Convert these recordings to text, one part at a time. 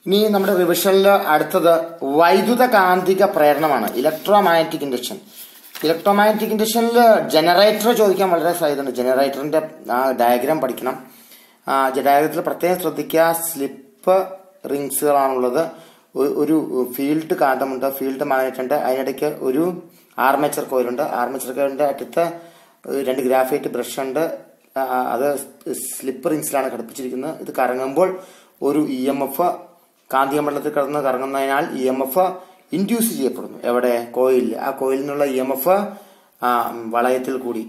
ഇനി നമ്മുടെ റിവിഷനിൽ അടുത്തത് വൈദ്യുത കാന്തിക പ്രേരണമാണ്, ഇലക്ട്രോമാഗ്നറ്റിക് ഇൻഡക്ഷൻ. ഇലക്ട്രോമാഗ്നറ്റിക് ഇൻഡക്ഷനിൽ ജനറേറ്റർ ചോദിക്കാൻ വളരെ സാധ്യതയുണ്ട്. ജനറേറ്ററിന്റെ ഡയഗ്രാം പഠിക്കണം. ഡയഗ്രത്തിൽ പ്രത്യേകം ശ്രദ്ധിക്കുക. സ്ലിപ്പ് റിങ്സുകളാണുള്ളത്. ഒരു ഫീൽഡ് കാന്തമുണ്ട്, ഫീൽഡ് മാഗ്നറ്റ് ഉണ്ട്. അതിനിടയ്ക്ക് ഒരു ആർമേച്ചർ കോയിലുണ്ട്. ആർമേച്ചർ കോയിലിന്റെ അറ്റത്ത് 2 ഗ്രാഫൈറ്റ് ബ്രഷ് ഉണ്ട്. അത് സ്ലിപ്പ് റിങ്സിലാണ് ഘടിപ്പിച്ചിരിക്കുന്നത്. ഇത് കറങ്ങുമ്പോൾ ഒരു EMF കാന്തിക മണ്ഡലത്തിൽ കിടന്ന് കറങ്ങുന്നതിനാൽ EMF ഇൻഡ്യൂസ് ചെയ്യപ്പെടുന്നു. എവിടെ? കോയിലിൽ. ആ കോയിലിൽ നിന്നുള്ള EMF വളയത്തിൽ കൂടി,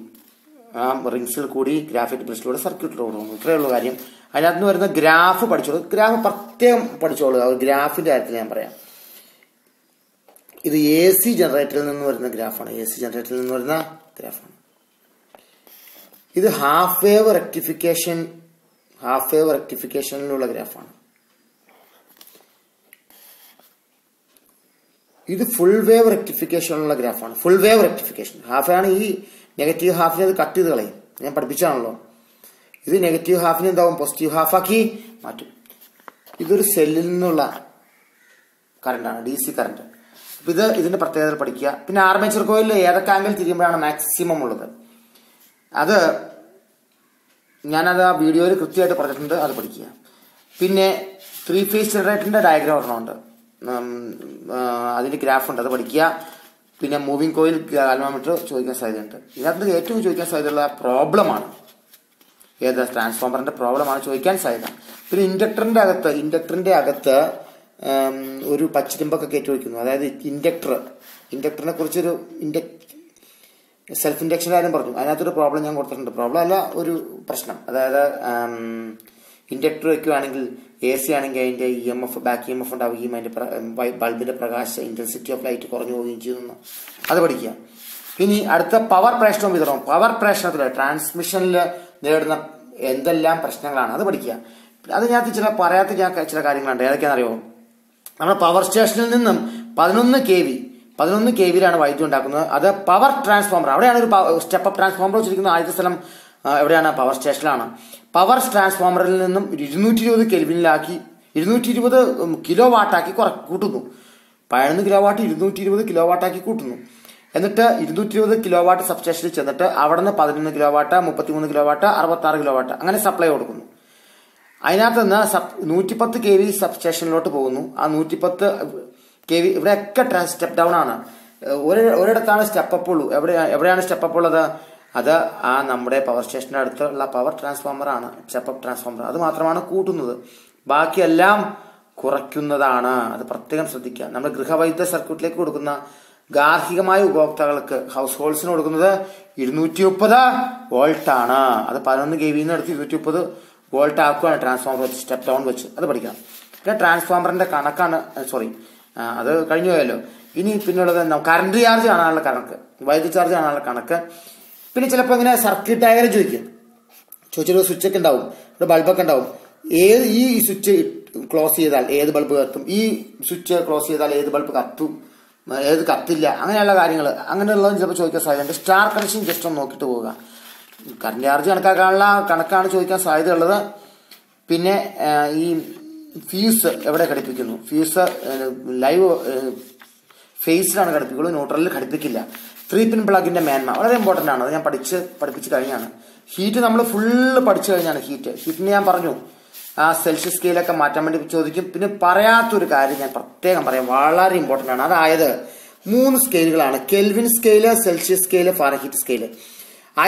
റിങ്സിൽ കൂടി ഗ്രാഫൈറ്റ് ബ്രഷിലൂടെ സർക്യൂട്ടിലൂടെ പോകുന്നു. ഇത്രയേ ഉള്ളൂ കാര്യം. അതിനകത്ത് നിന്ന് വരുന്ന ഗ്രാഫ് പഠിച്ചോളൂ. ഗ്രാഫ് പ്രത്യേകം പഠിച്ചോളൂ. ഗ്രാഫിന്റെ കാര്യത്തിൽ ഞാൻ പറയാം. ഇത് AC ജനറേറ്ററിൽ നിന്ന് വരുന്ന ഗ്രാഫാണ്. AC ജനറേറ്ററിൽ നിന്ന് വരുന്ന ഗ്രാഫാണ്. ഇത് ഹാഫ് വേവ് റെക്ടിഫിക്കേഷനിലുള്ള ഗ്രാഫാണ്. ഇത് ഫുൾ വേവ് റെക്ടിഫിക്കേഷനുള്ള ഗ്രാഫാണ്. ഫുൾ വേവ് റെക്ടിഫിക്കേഷൻ ഹാഫ് ആണ്. ഈ നെഗറ്റീവ് ഹാഫിനെ അത് കട്ട് ചെയ്ത് കളയും. ഞാൻ പഠിപ്പിച്ചാണല്ലോ. ഇത് നെഗറ്റീവ് ഹാഫിനെ എന്താവും? പോസിറ്റീവ് ഹാഫാക്കി മാറ്റും. ഇതൊരു സെല്ലിൽ നിന്നുള്ള കറണ്ടാണ്, DC കറണ്ട്. അപ്പൊ ഇതിന്റെ പ്രത്യേകത പഠിക്കുക. പിന്നെ ആർമേച്ചർ കോയിലിൽ ഏതൊക്കെ ആംഗിൾ തിരിയുമ്പോഴാണ് മാക്സിമം ഉള്ളത്, അത് ഞാനത് ആ വീഡിയോയിൽ കൃത്യമായിട്ട് പറഞ്ഞിട്ടുണ്ട്. അത് പഠിക്കുക. പിന്നെ 3 ഫേസ് ജനറേറ്ററിന്റെ ഡയഗ്രാം ഒരെണ്ണമുണ്ട്, അതിന്റെ ഗ്രാഫ് ഉണ്ട്, അത് പഠിക്കുക. പിന്നെ മൂവിംഗ് കോയിൽ ഗാൽവാമീറ്റർ ചോദിക്കാൻ സാധ്യതയുണ്ട്. ഇതിനകത്ത് ഏറ്റവും ചോദിക്കാൻ സാധ്യതയുള്ള പ്രോബ്ലമാണ് ഏത്? ട്രാൻസ്ഫോമറിന്റെ പ്രോബ്ലമാണ് ചോദിക്കാൻ സാധ്യത. പിന്നെ ഇൻഡക്ടറിന്റെ അകത്ത് ഒരു പച്ചിരുമ്പൊക്കെ കയറ്റി വയ്ക്കുന്നു. അതായത് ഇൻഡക്ടറിനെ കുറിച്ചൊരു സെൽഫ് ഇൻഡക്ഷൻ കാര്യം പറഞ്ഞു. അതിനകത്തൊരു പ്രോബ്ലം ഞാൻ കൊടുത്തിട്ടുണ്ട്. പ്രോബ്ലം അല്ല, ഒരു പ്രശ്നം. അതായത് ഇൻഡക്ടർ വയ്ക്കുകയാണെങ്കിൽ AC ആണെങ്കിൽ അതിന്റെ EMF ബാക്ക് EMF ഉണ്ടാവുകയും അതിന്റെ ബൾബിന്റെ പ്രകാശ ഇന്റൻസിറ്റി ഓഫ് ലൈറ്റ് കുറഞ്ഞു പോവുകയും ചെയ്യുന്നു. അത് പഠിക്കുക. ഇനി അടുത്ത പവർ പ്രേഷണവും വിതരണവും. പവർ പ്രേഷണത്തിൽ ട്രാൻസ്മിഷനിൽ നേരിടുന്ന എന്തെല്ലാം പ്രശ്നങ്ങളാണ് അത് പഠിക്കുക. അതിനകത്ത് പറയാത്ത ചില കാര്യങ്ങളുണ്ട്. ഏതൊക്കെയാണെന്നറിയോ? നമ്മുടെ പവർ സ്റ്റേഷനിൽ നിന്നും 11 kV വൈദ്യുതി ഉണ്ടാക്കുന്നത്. അത് പവർ ട്രാൻസ്ഫോമർ. അവിടെയാണ് ഒരു സ്റ്റെപ്പ് അപ്പ് ട്രാൻസ്ഫോമർ വെച്ചിരിക്കുന്ന ആദ്യത്തെ സ്ഥലം എവിടെയാണ്? പവർ സ്റ്റേഷനിലാണ്. പവർ ട്രാൻസ്ഫോമറിൽ നിന്നും 220 കെൽവിനിലാക്കി 220 കിലോ വാട്ടാക്കി കൂട്ടുന്നു. 11 കിലോ വാട്ട് 220 കിലോ വാട്ടാക്കി കൂട്ടുന്നു. എന്നിട്ട് 220 കിലോ വാട്ട് സബ്സ്റ്റേഷനിൽ ചെന്നിട്ട് അവിടെ നിന്ന് 11 kilo watt, 33 kilo watt, 66 kilo watt അങ്ങനെ സപ്ലൈ കൊടുക്കുന്നു. അതിനകത്ത് നിന്ന് 110 kV സബ്സ്റ്റേഷനിലോട്ട് പോകുന്നു. ആ 110 kV ഇവിടെയൊക്കെ സ്റ്റെപ്പ് ഡൗൺ ആണ്. ഒരിടത്താണ് സ്റ്റെപ്പ് അപ്പ് ഉള്ളൂ. എവിടെയാണ് സ്റ്റെപ്പ് അപ്പ് ഉള്ളത്? അത് നമ്മുടെ പവർ സ്റ്റേഷന്റെ അടുത്തുള്ള പവർ ട്രാൻസ്ഫോമർ ആണ്, സ്റ്റെപ്പ് അപ്പ് ട്രാൻസ്ഫോമർ. അത് മാത്രമാണ് കൂട്ടുന്നത്, ബാക്കിയെല്ലാം കുറയ്ക്കുന്നതാണ്. അത് പ്രത്യേകം ശ്രദ്ധിക്കുക. നമ്മൾ ഗൃഹവൈദ്യുത സർക്യൂട്ടിലേക്ക് കൊടുക്കുന്ന ഗാർഹികമായ ഉപഭോക്താക്കൾക്ക്, ഹൗസ് ഹോൾഡ്സിന് കൊടുക്കുന്നത് 230 വോൾട്ട് ആണ്. അത് 11 kV എടുത്ത് 230 വോൾട്ട് ആക്കുകയാണ് ട്രാൻസ്ഫോമർ വെച്ച്, സ്റ്റെപ്പ് ഡൗൺ വെച്ച്. അത് പഠിക്കണം. പിന്നെ ട്രാൻസ്ഫോമറിന്റെ കണക്കാണ്, അത് കഴിഞ്ഞു പോയല്ലോ. ഇനി പിന്നുള്ളത് കറണ്ട് ചാർജ് കാണാനുള്ള കണക്ക്, വൈദ്യുതി ചാർജ് കാണാനുള്ള കണക്ക്. പിന്നെ ചിലപ്പോൾ ഇങ്ങനെ സർക്യൂട്ട് ഡയഗ്രം ചോദിച്ചിട്ട് സ്വിച്ച് ഒക്കെ ഉണ്ടാവും, ഇവിടെ ബൾബൊക്കെ ഉണ്ടാവും. ഈ സ്വിച്ച് ക്ലോസ് ചെയ്താൽ ഏത് ബൾബ് കത്തും, ഈ സ്വിച്ച് ക്ലോസ് ചെയ്താൽ ഏത് ബൾബ് കത്തും, ഏത് കത്തില്ല, അങ്ങനെയുള്ള കാര്യങ്ങൾ. അങ്ങനെയുള്ളതും ചിലപ്പോൾ ചോദിക്കാൻ സാധ്യതയുണ്ട്. സ്റ്റാർ കണക്ഷൻ ജസ്റ്റ് ഒന്ന് നോക്കിയിട്ട് പോവുക. കറണ്ട് ചാർജ് കണക്കാക്കാനുള്ള കണക്കാണ് ചോദിക്കാൻ സാധ്യതയുള്ളത്. പിന്നെ ഈ ഫ്യൂസ് എവിടെ ഘടിപ്പിക്കുന്നു? Fuse live ഫേസിലാണ് ഘടിപ്പിക്കുള്ളൂ, ന്യൂട്രലിൽ ഘടിപ്പിക്കില്ല. 3-pin പ്ലഗിന്റെ മേന്മ വളരെ ഇമ്പോർട്ടന്റ് ആണ്. അത് ഞാൻ പഠിപ്പിച്ചു കഴിഞ്ഞാണ്. ഹീറ്റ് നമ്മൾ ഫുള്ള് പഠിച്ചു കഴിഞ്ഞാണ്. ഹീറ്റിന് ഞാൻ പറഞ്ഞു സെൽഷ്യസ് സ്കെയിലൊക്കെ മാറ്റാൻ വേണ്ടി ചോദിക്കും. പിന്നെ പറയാത്തൊരു കാര്യം ഞാൻ പ്രത്യേകം പറയാം, വളരെ ഇമ്പോർട്ടന്റ് ആണ്. അതായത് 3 സ്കെയിലുകളാണ്: Kelvin scale, Celsius scale, Fahrenheit scale.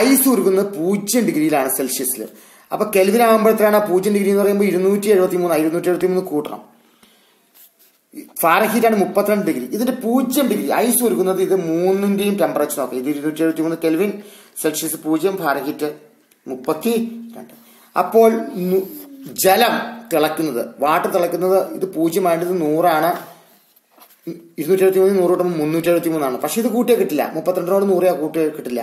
Ice ഉരുകുന്നത് 0 ഡിഗ്രിയിലാണ് സെൽഷ്യസിൽ. അപ്പൊ കെൽവിൻ ആകുമ്പോഴത്തേക്കാണ് 0 ഡിഗ്രി എന്ന് പറയുമ്പോൾ 273 കൂട്ടണം. ഫാരൻഹീറ്റ് ആണ് 32 ഡിഗ്രി. ഇതിന്റെ 0 ഡിഗ്രി ഐസ് ഉരുകുന്നത്, ഇത് 3ന്റെയും ടെമ്പറേച്ചർ നോക്കാം. ഇത് 273 കെൽവിൻ, സെൽഷ്യസ് 0, ഫാരൻഹീറ്റ് 32. അപ്പോൾ ജലം തിളക്കുന്നത്, വാട്ടർ തിളക്കുന്നത്, ഇത് 0 ആയിട്ട് 100 ആണ്. 273 100 കൂട്ടുമ്പോൾ 373 പക്ഷെ ഇത് കൂട്ടിയാൽ കിട്ടില്ല. 32 100 കൂട്ടിയാൽ കിട്ടില്ല.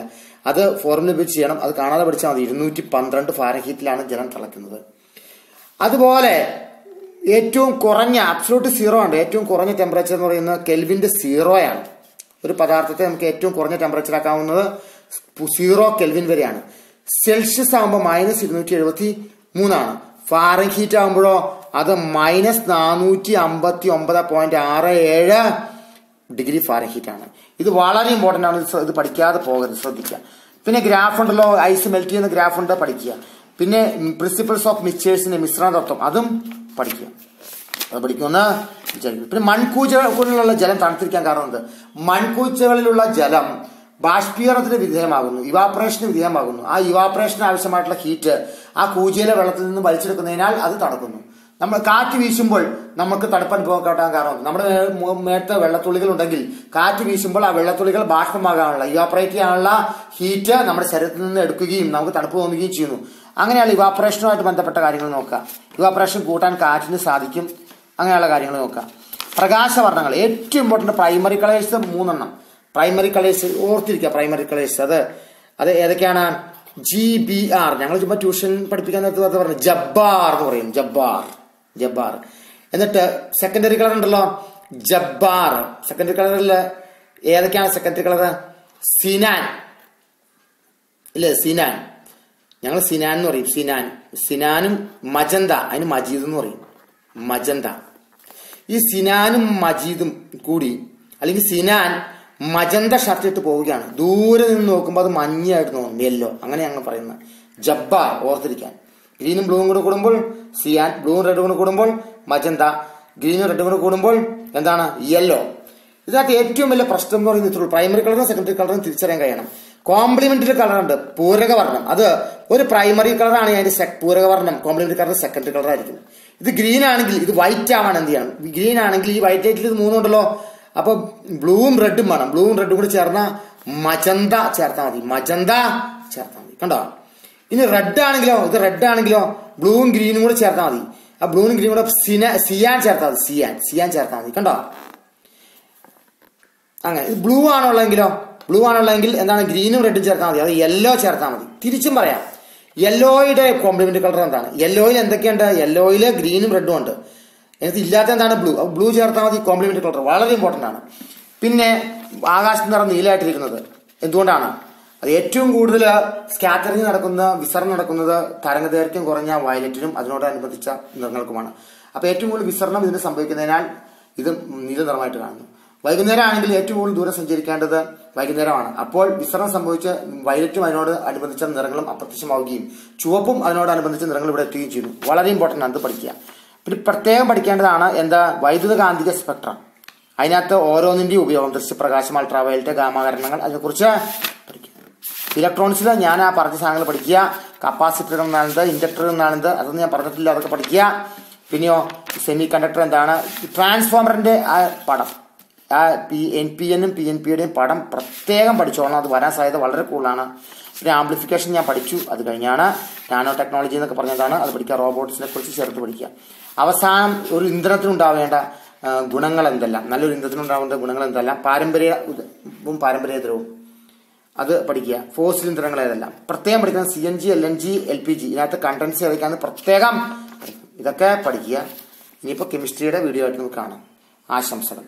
അത് ഫോർമുല ഉപയോഗിച്ച് ചെയ്യണം. അത് കാണാതെ പഠിച്ചാൽ മതി. 212 ഫാരൻഹീറ്റിലാണ് ജലം തിളക്കുന്നത്. അതുപോലെ ഏറ്റവും കുറഞ്ഞ അബ്സൊല്യൂട്ട് 0 ആണ്. ഏറ്റവും കുറഞ്ഞ ടെമ്പറേച്ചർ എന്ന് പറയുന്നത് കെൽവിന്റെ 0 ആണ്. ഒരു പദാർത്ഥത്തെ നമുക്ക് ഏറ്റവും കുറഞ്ഞ ടെമ്പറേച്ചർ ആക്കാവുന്നത് 0 കെൽവിൻ വരെയാണ്. സെൽഷ്യസ് ആകുമ്പോൾ -273 ആണ്. ഫാരൻഹീറ്റ് ആകുമ്പോഴോ അത് -459.67 ഡിഗ്രി ഫാരൻഹീറ്റ് ആണ്. ഇത് വളരെ ഇമ്പോർട്ടൻ്റ് ആണ്. ഇത് പഠിക്കാതെ പോകരുത്, ശ്രദ്ധിക്കുക. പിന്നെ ഗ്രാഫ് ഉണ്ടല്ലോ, ഐസ് മെൽറ്റ് ചെയ്യുന്ന ഗ്രാഫ് ഉണ്ട്, പഠിക്കുക. പിന്നെ പ്രിൻസിപ്പിൾസ് ഓഫ് മിക്സ്ചേഴ്സിന്റെ മിശ്രണ തത്വം, അതും പഠിക്കുക. അത് പഠിക്കുമെന്ന് വിചാരിക്കുന്നു. പിന്നെ മൺകൂജകളിലുള്ള ജലം തണുത്തിരിക്കാൻ കാരണം എന്ത്? മൺകൂജകളിലുള്ള ജലം ബാഷ്പീകരണത്തിന് വിധേയമാകുന്നു, ഇവാപറേഷന് വിധേയമാകുന്നു. ആ ഇവാപറേഷന് ആവശ്യമായിട്ടുള്ള ഹീറ്റ് ആ കൂജയിലെ വെള്ളത്തിൽ നിന്ന് വലിച്ചെടുക്കുന്നതിനാൽ അത് തണുക്കുന്നു. നമ്മൾ കാറ്റ് വീശുമ്പോൾ നമുക്ക് തണുപ്പ് അനുഭവപ്പെടാൻ കാരണം നമ്മുടെ മേത്ത് വെള്ളത്തുള്ളികൾ ഉണ്ടെങ്കിൽ കാറ്റ് വീശുമ്പോൾ ആ വെള്ളത്തുള്ളികൾ ബാഷ്പമാകാനുള്ള, ഇവാപറേറ്റ് ചെയ്യാനുള്ള ഹീറ്റ് നമ്മുടെ ശരീരത്തിൽ നിന്ന് എടുക്കുകയും നമുക്ക് തണുപ്പ് തോന്നുകയും ചെയ്യുന്നു. അങ്ങനെയുള്ള ഇവാപറേഷനുമായിട്ട് ബന്ധപ്പെട്ട കാര്യങ്ങൾ നോക്കുക. ഇവാപറേഷൻ കൂട്ടാൻ കാറ്റിന് സാധിക്കും. അങ്ങനെയുള്ള കാര്യങ്ങൾ നോക്കുക. പ്രകാശവർണ്ണങ്ങൾ ഏറ്റവും important primary colours 3 primary colours ഓർത്തിരിക്കുക. പ്രൈമറി കളേഴ്സ് അത് ഏതൊക്കെയാണ്? GBR. ഞങ്ങൾ ചുമ്മാ ട്യൂഷൻ പഠിപ്പിക്കാൻ നേരത്തെ പറഞ്ഞു ജബ്ബാർ എന്ന് പറയും. ജബ്ബാർ. എന്നിട്ട് സെക്കൻഡറി കളർ ഉണ്ടല്ലോ, ജബ്ബാർ. സെക്കൻഡറി കളറിൽ ഏതൊക്കെയാണ് സെക്കൻഡറി കളർ? സിനാൻ ഇല്ലേ? സിനാൻ. ഞങ്ങൾ സിനാൻ എന്ന് പറയും. സിനാനും മജന്ത, അതിന് മജീദ് എന്ന് പറയും. മജന്ത. ഈ സിനാനും മജീദും കൂടി, അല്ലെങ്കിൽ സിനാൻ മജന്ത ഷർട്ട് ഇട്ട് പോവുകയാണ്. ദൂരെ നിന്ന് നോക്കുമ്പോൾ അത് മഞ്ഞയായിട്ട് തോന്നും, യെല്ലോ. അങ്ങനെ ഞങ്ങൾ പറയുന്നത് ജബ്ബാർ. ഓർത്തിരിക്കാൻ. ഗ്രീനും ബ്ലൂവും കൂടെ കൂടുമ്പോൾ സിയാൻ, ബ്ലൂവും റെഡും കൂടെ കൂടുമ്പോൾ മജന്ത, ഗ്രീനും റെഡും കൂടെ കൂടുമ്പോൾ എന്താണ്? യെല്ലോ. ഇതിനകത്ത് ഏറ്റവും വലിയ പ്രശ്നം എന്ന് പറയുന്നത് ഇത്രയുള്ളൂ. പ്രൈമറി കളറും സെക്കൻഡറി കളറും തിരിച്ചറിയാൻ കഴിയണം. കോംപ്ലിമെന്ററി കളർ ഉണ്ട്, പൂരകവർണ്ണം. അത് ഒരു പ്രൈമറി കളറാണ്, അതിന്റെ പൂരകവർണ്ണം. കോംപ്ലിമെന്ററി കളർ സെക്കൻഡറി കളർ ആയിരിക്കും. ഇത് ഗ്രീൻ ആണെങ്കിൽ ഇത് വൈറ്റ് ആവാൻ എന്ത് ചെയ്യണം? ഗ്രീൻ ആണെങ്കിൽ ഈ വൈറ്റ് ലൈറ്റിൽ ഇത് 3 ഉണ്ടല്ലോ, അപ്പൊ ബ്ലൂവും റെഡും വേണം. ബ്ലൂവും റെഡും കൂടി ചേർന്ന മജന്ത ചേർത്താൽ മതി. കണ്ടോ? ഇനി റെഡ് ആണെങ്കിലോ, ഇത് റെഡ് ആണെങ്കിലോ ബ്ലൂവും ഗ്രീനും കൂടെ ചേർത്താൽ മതി. ആ ബ്ലൂവും ഗ്രീനും കൂടെ സിയാൻ ചേർത്താൽ മതി. സിയാൻ ചേർത്താൽ മതി. കണ്ടോ? അങ്ങനെ. ഇത് ബ്ലൂ ആണുള്ളതെങ്കിൽ എന്താണ്? ഗ്രീനും റെഡും ചേർത്താൽ മതി. അത് യെല്ലോ ചേർത്താൽ മതി. തിരിച്ചും പറയാം. യെല്ലോയുടെ കോംപ്ലിമെന്ററി കളർ എന്താണ്? യെല്ലോയിൽ എന്തൊക്കെയുണ്ട്? യെല്ലോയിൽ ഗ്രീനും റെഡും ഉണ്ട്. എന്നിട്ട് ഇല്ലാത്ത എന്താണ്? ബ്ലൂ ചേർത്താൽ മതി. കോംപ്ലിമെന്ററി കളർ വളരെ ഇമ്പോർട്ടന്റ് ആണ്. പിന്നെ ആകാശത്ത് നിറം നീലമായിട്ടിരിക്കുന്നത് എന്തുകൊണ്ടാണ്? അത് ഏറ്റവും കൂടുതൽ സ്കാറ്ററിംഗ് വിസരണം നടക്കുന്നത് തരംഗദൈർഘ്യം കുറഞ്ഞ വയലറ്റിനും അതിനോടനുബന്ധിച്ച നിറങ്ങൾക്കുമാണ്. അപ്പൊ ഏറ്റവും കൂടുതൽ വിസരണം ഇതിന് സംഭവിക്കുന്നതിനാൽ ഇത് നീല നിറമായിട്ട് കാണുന്നു. വൈകുന്നേരം ആണെങ്കിൽ ഏറ്റവും കൂടുതൽ ദൂരം സഞ്ചരിക്കേണ്ടത് വൈകുന്നേരമാണ്. അപ്പോൾ വിസരണം സംഭവിച്ച് വയലറ്റും അതിനോട് അനുബന്ധിച്ച നിറങ്ങളും അപ്രത്യക്ഷമാവുകയും ചുവപ്പും അതിനോടനുബന്ധിച്ച നിറങ്ങൾ ഇവിടെ എത്തുകയും ചെയ്യുന്നു. വളരെ ഇമ്പോർട്ടന്റ് ആണ്, അത് പഠിക്കുക. പിന്നെ പ്രത്യേകം പഠിക്കേണ്ടതാണ് വൈദ്യുത കാന്തിക സ്പെക്ട്രം. അതിനകത്ത് ഓരോന്നിന്റെയും ഉപയോഗം, ദൃശ്യപ്രകാശം, അൾട്രാവയലറ്റ്, ഗാമാകരണങ്ങൾ, അതിനെക്കുറിച്ച് പഠിക്കുക. ഇലക്ട്രോണിക്സിൽ ഞാൻ ആ പറഞ്ഞ സാധനങ്ങൾ പഠിക്കുക. കപ്പാസിറ്റർ എന്നാണെന്ത്, ഇൻഡക്ടർ എന്നാണെന്ത്, അതൊന്നും ഞാൻ പറഞ്ഞിട്ടില്ല, അതൊക്കെ പഠിക്കുക. പിന്നെയോ സെമി കണ്ടക്ടർ എന്താണ്, ട്രാൻസ്ഫോമറിന്റെ ആ പടം, ആ NPN-ഉം PNP-യുടെയും പടം പ്രത്യേകം പഠിച്ചോളണം. അത് വരാൻ സാധ്യത വളരെ കൂടുതലാണ്. പിന്നെ ആംപ്ലിഫിക്കേഷൻ ഞാൻ പഠിച്ചു. അത് കഴിഞ്ഞാണ് നാനോ ടെക്നോളജി എന്നൊക്കെ പറഞ്ഞതാണ്, അത് പഠിക്കുക. റോബോട്ടിക്സിനെ കുറിച്ച് ചേർത്ത് പഠിക്കുക. അവസാനം ഒരു ഇന്ധനത്തിനുണ്ടാവേണ്ട ഗുണങ്ങൾ എന്തെല്ലാം, നല്ലൊരു ഇന്ധനത്തിനുണ്ടാവേണ്ട ഗുണങ്ങൾ എന്തെല്ലാം, പാരമ്പര്യേതരവും അത് പഠിക്കുക. ഫോസിൽ ഇന്ധനങ്ങൾ ഏതെല്ലാം പ്രത്യേകം പഠിക്കണം. CNG, LNG, LPG, ഇതിനകത്ത് കണ്ടൻസ് ഏതൊക്കെയാണെന്ന് പ്രത്യേകം ഇതൊക്കെ പഠിക്കുക. ഇനിയിപ്പോൾ കെമിസ്ട്രിയുടെ വീഡിയോ ആയിട്ട് നമുക്ക് കാണാം. ആശംസകൾ.